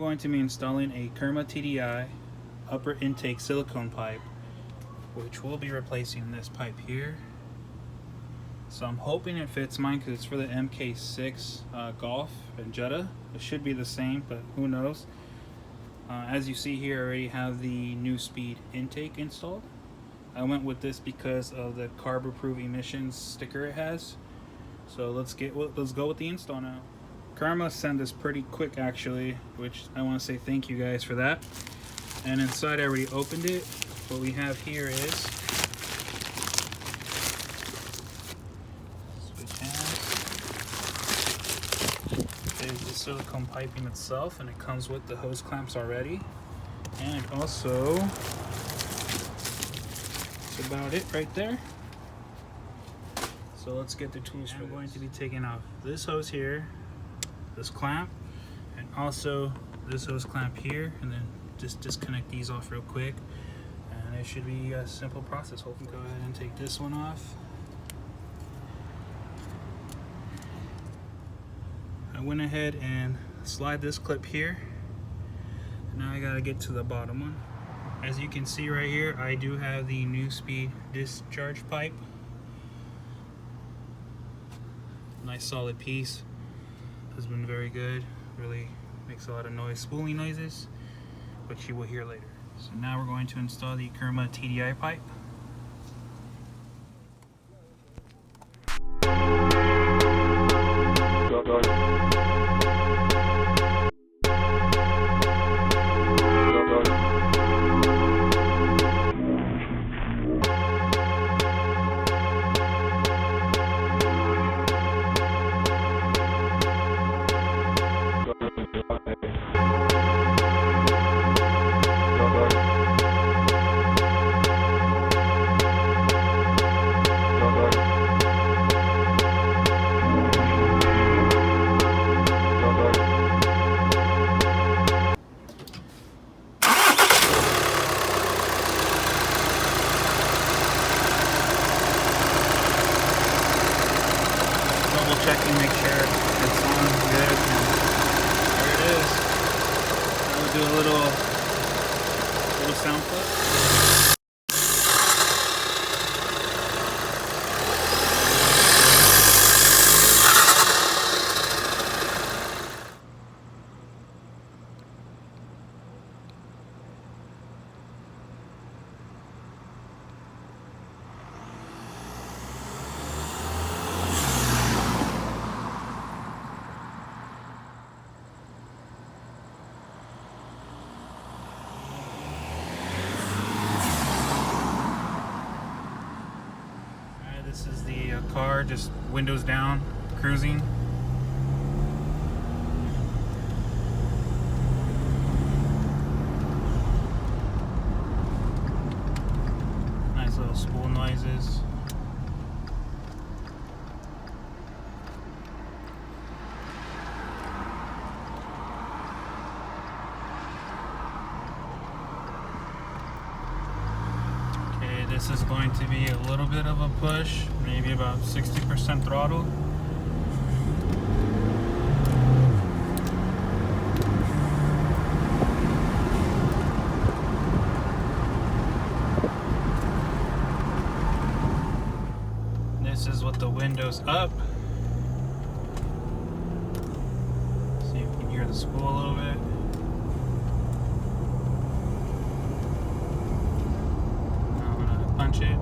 going to be installing a KermaTDI upper intake silicone pipe, which will be replacing this pipe here. So I'm hoping it fits mine because it's for the MK6 Golf and Jetta. It should be the same, but who knows. As you see here, I already have the new speed intake installed. I went with this because of the carb-approved emissions sticker it has. So let's go with the install now. Kerma sent this pretty quick actually, which I want to say thank you guys for that. And inside I already opened it. What we have here is switch hands. There's the silicone piping itself, and it comes with the hose clamps already. And it also, that's about it right there. So let's get the tools. I'm going to be taking off this hose here, this clamp, and also this hose clamp here, and then just disconnect these off real quick, and it should be a simple process. Hopefully, go ahead and take this one off. I went ahead and slide this clip here. Now I gotta get to the bottom one. As you can see right here, I do have the new speed discharge pipe. Nice solid piece. Has been very good. Really makes a lot of noise, spooling noises, which you will hear later. So now we're going to install the KermaTDI pipe. Checking, make sure it's on good, and there it is. I will do a little sound clip. This is the car, just windows down, cruising. Nice little spool noises. This is going to be a little bit of a push, maybe about 60% throttle. This is with the windows up. So you can hear the spool a little bit. Punch it.